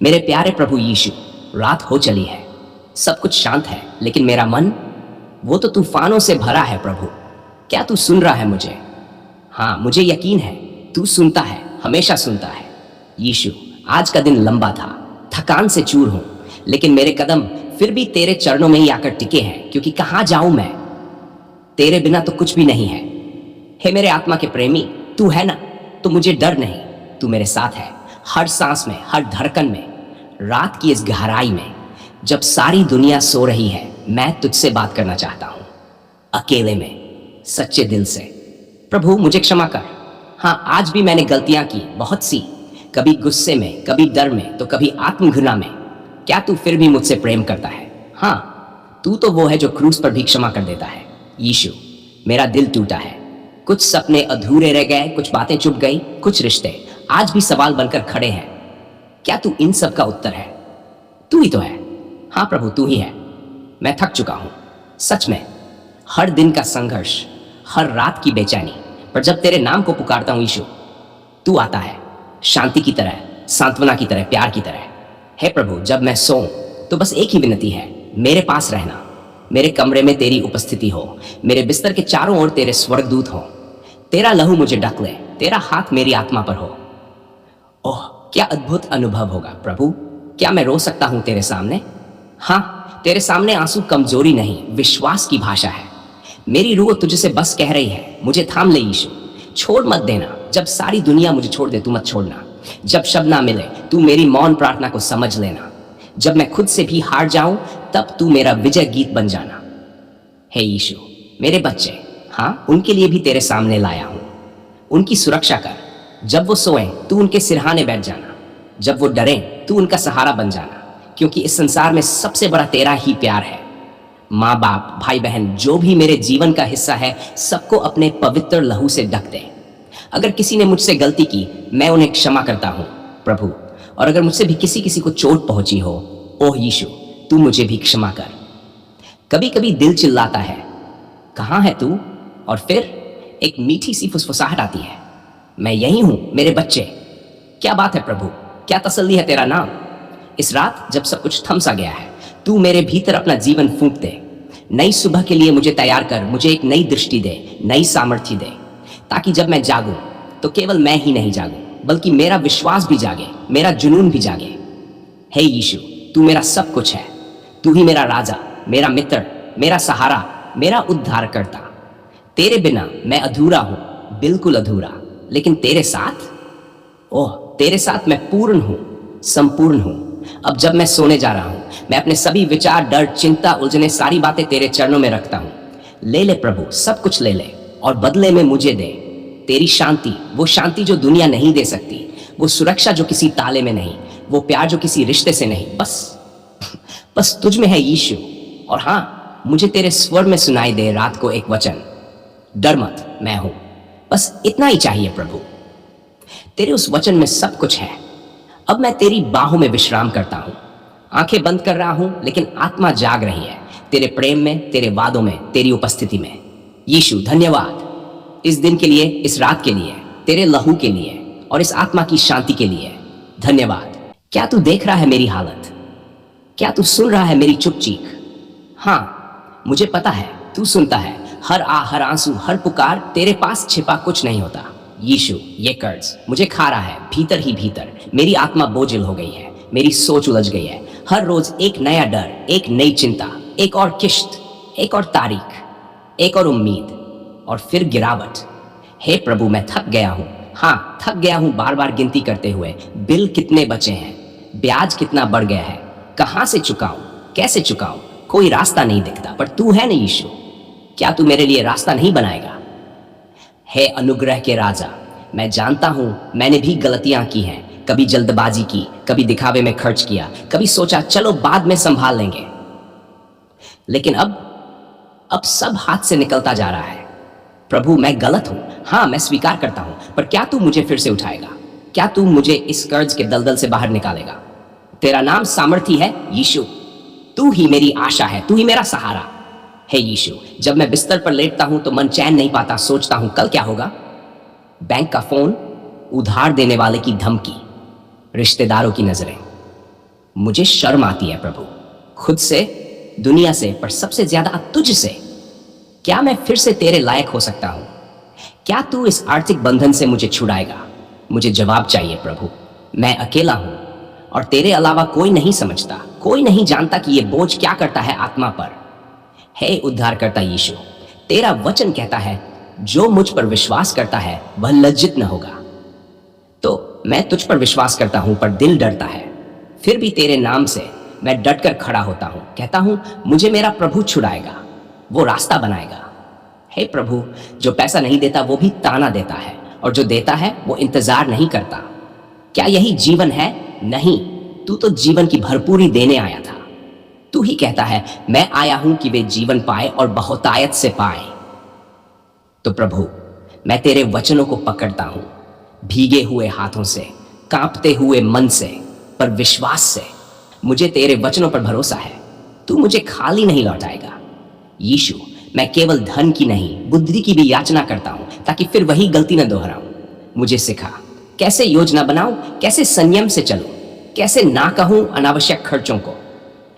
मेरे प्यारे प्रभु यीशु, रात हो चली है, सब कुछ शांत है, लेकिन मेरा मन वो तो तूफानों से भरा है। प्रभु, क्या तू सुन रहा है मुझे? हाँ, मुझे यकीन है तू सुनता है, हमेशा सुनता है। यीशु, आज का दिन लंबा था, थकान से चूर हूं, लेकिन मेरे कदम फिर भी तेरे चरणों में ही आकर टिके हैं, क्योंकि कहां जाऊं मैं? तेरे बिना तो कुछ भी नहीं है। हे मेरे आत्मा के प्रेमी, तू है ना, तो मुझे डर नहीं। तू मेरे साथ है, हर सांस में, हर धड़कन में। रात की इस गहराई में, जब सारी दुनिया सो रही है, मैं तुझसे बात करना चाहता हूं, अकेले में, सच्चे दिल से। प्रभु, मुझे क्षमा कर। हाँ, आज भी मैंने गलतियां की, बहुत सी, कभी गुस्से में, कभी डर में, तो कभी आत्मघृणा में। क्या तू फिर भी मुझसे प्रेम करता है? हाँ, तू तो वो है जो क्रूस पर भी क्षमा कर देता है। यीशु, मेरा दिल टूटा है, कुछ सपने अधूरे रह गए, कुछ बातें चुप गई, कुछ रिश्ते आज भी सवाल बनकर खड़े हैं। क्या तू इन सब का उत्तर है? तू ही तो है। हाँ प्रभु, तू ही है। मैं थक चुका हूं, सच में। हर दिन का संघर्ष, हर रात की बेचैनी, पर जब तेरे नाम को पुकारता हूं यीशु, तू आता है, शांति की तरह, सांत्वना की तरह, प्यार की तरह। हे प्रभु, जब मैं सोऊं तो बस एक ही विनती है, मेरे पास रहना। मेरे कमरे में तेरी उपस्थिति हो, मेरे बिस्तर के चारों ओर तेरे स्वर्गदूत हो। तेरा लहू मुझे ढक ले, तेरा हाथ मेरी आत्मा पर हो। ओह, क्या अद्भुत अनुभव होगा प्रभु। क्या मैं रो सकता हूं तेरे सामने? हाँ, तेरे सामने आंसू कमजोरी नहीं, विश्वास की भाषा है। मेरी रूह तुझसे बस कह रही है, मुझे थाम ले यीशु, छोड़ मत देना। जब सारी दुनिया मुझे छोड़ दे, तू मत छोड़ना। जब शब्द ना मिले, तू मेरी मौन प्रार्थना को समझ लेना। जब मैं खुद से भी हार जाऊं, तब तू मेरा विजय गीत बन जाना। हे यीशु, मेरे बच्चे, हाँ, उनके लिए भी तेरे सामने लाया हूं। उनकी सुरक्षा कर। जब वो सोएं, तू उनके सिरहाने बैठ जाना। जब वो डरें, तू उनका सहारा बन जाना, क्योंकि इस संसार में सबसे बड़ा तेरा ही प्यार है। माँ बाप, भाई बहन, जो भी मेरे जीवन का हिस्सा है, सबको अपने पवित्र लहू से ढक दे। अगर किसी ने मुझसे गलती की, मैं उन्हें क्षमा करता हूं प्रभु। और अगर मुझसे भी किसी को चोट पहुंची हो, ओह यीशु, तू मुझे भी क्षमा कर। कभी कभी दिल चिल्लाता है, कहां है तू? और फिर एक मीठी सी फुसफुसाहट आती है, मैं यही हूं मेरे बच्चे। क्या बात है प्रभु, क्या तसल्ली है तेरा नाम। इस रात जब सब कुछ थम सा गया है, तू मेरे भीतर अपना जीवन फूंक दे। नई सुबह के लिए मुझे तैयार कर, मुझे एक नई दृष्टि दे, नई सामर्थ्य दे, ताकि जब मैं जागूं तो केवल मैं ही नहीं जागूं, बल्कि मेरा विश्वास भी जागे, मेरा जुनून भी जागे। हे यीशु, तू मेरा सब कुछ है। तू ही मेरा राजा, मेरा मित्र, मेरा सहारा, मेरा उद्धारकर्ता। तेरे बिना मैं अधूरा हूं, बिल्कुल अधूरा, लेकिन तेरे साथ, ओह, तेरे साथ मैं पूर्ण हूं, संपूर्ण हूं। अब जब मैं सोने जा रहा हूं, मैं अपने सभी विचार, डर, चिंता, उलझने, सारी बातें तेरे चरणों में रखता हूं। ले ले प्रभु, सब कुछ ले ले, और बदले में मुझे दे तेरी शांति, वो शांति जो दुनिया नहीं दे सकती, वो सुरक्षा जो किसी ताले में नहीं, वो प्यार जो किसी रिश्ते से नहीं, बस तुझ में है यीशु। और हाँ, मुझे तेरे स्वर में सुनाई दे रात को एक वचन, डर मत, मैं हूं। बस इतना ही चाहिए प्रभु। तेरे उस वचन में सब कुछ है। अब मैं तेरी बाहों में विश्राम करता हूं, आंखें बंद कर रहा हूं, लेकिन आत्मा जाग रही है, तेरे प्रेम में, तेरे वादों में, तेरी उपस्थिति में। यीशु, धन्यवाद इस दिन के लिए, इस रात के लिए, तेरे लहू के लिए, और इस आत्मा की शांति के लिए। धन्यवाद। क्या तू देख रहा है मेरी हालत? क्या तू सुन रहा है मेरी चुप चीख? हाँ, मुझे पता है तू सुनता है। हर हर आंसू, हर पुकार, तेरे पास छिपा कुछ नहीं होता। यीशु, ये कर्ज मुझे खा रहा है, भीतर ही भीतर। मेरी आत्मा बोझिल हो गई है, मेरी सोच उलझ गई है। हर रोज एक नया डर, एक नई चिंता, एक और किश्त, एक और तारीख, एक और उम्मीद, और फिर गिरावट। हे प्रभु, मैं थक गया हूं। हाँ, थक गया हूं बार बार गिनती करते हुए, बिल कितने बचे हैं, ब्याज कितना बढ़ गया है, कहां से चुकाऊं, कैसे चुकाऊं, कोई रास्ता नहीं दिखता। पर तू है ना यीशु, क्या तू मेरे लिए रास्ता नहीं बनाएगा? हे अनुग्रह के राजा, मैं जानता हूं मैंने भी गलतियां की हैं, कभी जल्दबाजी की, कभी दिखावे में खर्च किया, कभी सोचा चलो बाद में संभाल लेंगे, लेकिन अब सब हाथ से निकलता जा रहा है। प्रभु, मैं गलत हूं, हाँ, मैं स्वीकार करता हूं, पर क्या तू मुझे फिर से उठाएगा? क्या तू मुझे इस कर्ज के दलदल से बाहर निकालेगा? तेरा नाम सामर्थी है यीशु, तू ही मेरी आशा है, तू ही मेरा सहारा। हे यीशु, जब मैं बिस्तर पर लेटता हूं तो मन चैन नहीं पाता, सोचता हूं कल क्या होगा। बैंक का फोन, उधार देने वाले की धमकी, रिश्तेदारों की नजरें, मुझे शर्म आती है प्रभु, खुद से, दुनिया से, पर सबसे ज्यादा तुझ से। क्या मैं फिर से तेरे लायक हो सकता हूं? क्या तू इस आर्थिक बंधन से मुझे छुड़ाएगा? मुझे जवाब चाहिए प्रभु। मैं अकेला हूं और तेरे अलावा कोई नहीं समझता, कोई नहीं जानता कि यह बोझ क्या करता है आत्मा पर। हे उद्धारकर्ता यीशु, तेरा वचन कहता है जो मुझ पर विश्वास करता है वह लज्जित न होगा। तो मैं तुझ पर विश्वास करता हूं पर दिल डरता है, फिर भी तेरे नाम से मैं डटकर खड़ा होता हूं। कहता हूं मुझे मेरा प्रभु छुड़ाएगा, वो रास्ता बनाएगा। हे प्रभु, जो पैसा नहीं देता वो भी ताना देता है, और जो देता है वो इंतजार नहीं करता। क्या यही जीवन है? नहीं, तू तो जीवन की भरपूरी देने आया था। तू ही कहता है मैं आया हूं कि वे जीवन पाए और बहुतायत से पाए। तो प्रभु, मैं तेरे वचनों को पकड़ता हूं, भीगे हुए हाथों से, कांपते हुए मन से, पर विश्वास से। मुझे तेरे वचनों पर भरोसा है, तू मुझे खाली नहीं लौटाएगा। यीशु, मैं केवल धन की नहीं, बुद्धि की भी याचना करता हूं, ताकि फिर वही गलती न दोहराऊं। मुझे सिखा कैसे योजना बनाऊं, कैसे संयम से चलूं, कैसे ना कहूं अनावश्यक खर्चों को।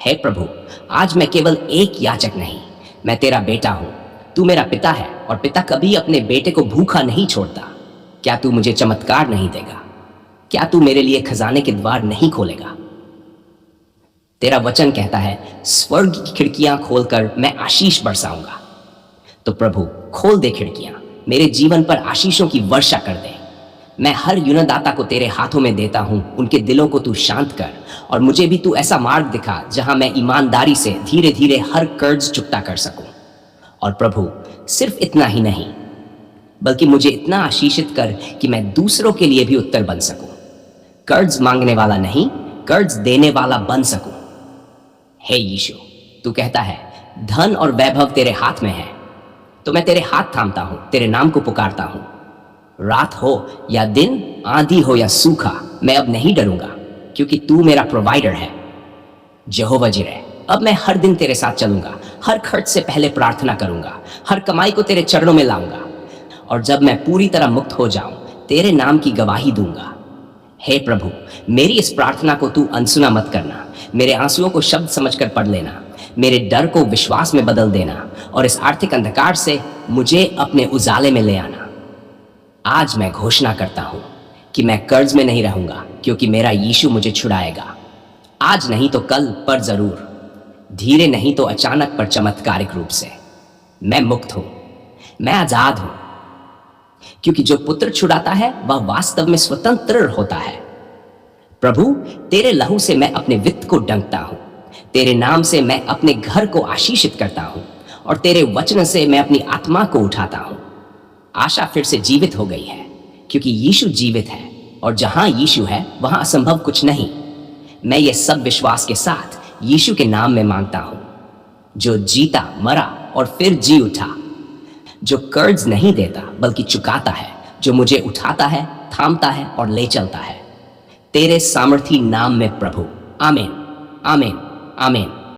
हे प्रभु, आज मैं केवल एक याचक नहीं, मैं तेरा बेटा हूं। तू मेरा पिता है, और पिता कभी अपने बेटे को भूखा नहीं छोड़ता। क्या तू मुझे चमत्कार नहीं देगा? क्या तू मेरे लिए खजाने के द्वार नहीं खोलेगा? तेरा वचन कहता है स्वर्ग की खिड़कियां खोलकर मैं आशीष बरसाऊंगा। तो प्रभु, खोल दे खिड़कियां, मेरे जीवन पर आशीषों की वर्षा कर दे। मैं हर ऋणदाता को तेरे हाथों में देता हूं, उनके दिलों को तू शांत कर, और मुझे भी तू ऐसा मार्ग दिखा जहां मैं ईमानदारी से धीरे धीरे हर कर्ज चुकता कर सकूं। और प्रभु, सिर्फ इतना ही नहीं, बल्कि मुझे इतना आशीषित कर कि मैं दूसरों के लिए भी उत्तर बन सकूं। कर्ज मांगने वाला नहीं, कर्ज देने वाला बन सकूं। हे यीशु, तू कहता है धन और वैभव तेरे हाथ में है, तो मैं तेरे हाथ थामता हूं, तेरे नाम को पुकारता हूं। रात हो या दिन, आंधी हो या सूखा, मैं अब नहीं डरूंगा, क्योंकि तू मेरा प्रोवाइडर है। यहोवा जिरे, अब मैं हर दिन तेरे साथ चलूंगा, हर खर्च से पहले प्रार्थना करूंगा, हर कमाई को तेरे चरणों में लाऊंगा, और जब मैं पूरी तरह मुक्त हो जाऊं, तेरे नाम की गवाही दूंगा। हे प्रभु, मेरी इस प्रार्थना को तू अनसुना मत करना। मेरे आंसुओं को शब्द समझकर पढ़ लेना, मेरे डर को विश्वास में बदल देना, और इस आर्थिक अंधकार से मुझे अपने उजाले में ले आना। आज मैं घोषणा करता हूं कि मैं कर्ज में नहीं रहूंगा, क्योंकि मेरा यीशु मुझे छुड़ाएगा। आज नहीं तो कल, पर जरूर। धीरे नहीं तो अचानक, पर चमत्कारिक रूप से। मैं मुक्त हूं, मैं आजाद हूं, क्योंकि जो पुत्र छुड़ाता है वह वास्तव में स्वतंत्र होता है। प्रभु, तेरे लहू से मैं अपने वित्त को डंकता हूं, तेरे नाम से मैं अपने घर को आशीषित करता हूं, और तेरे वचन से मैं अपनी आत्मा को उठाता हूं। आशा फिर से जीवित हो गई है, क्योंकि यीशु जीवित है, और जहां यीशु है वहां असंभव कुछ नहीं। मैं ये सब विश्वास के साथ यीशु के नाम में मांगता हूं, जो जीता, मरा और फिर जी उठा, जो कर्ज नहीं देता बल्कि चुकाता है, जो मुझे उठाता है, थामता है और ले चलता है। तेरे सामर्थी नाम में प्रभु, आमीन, आमीन, आमीन।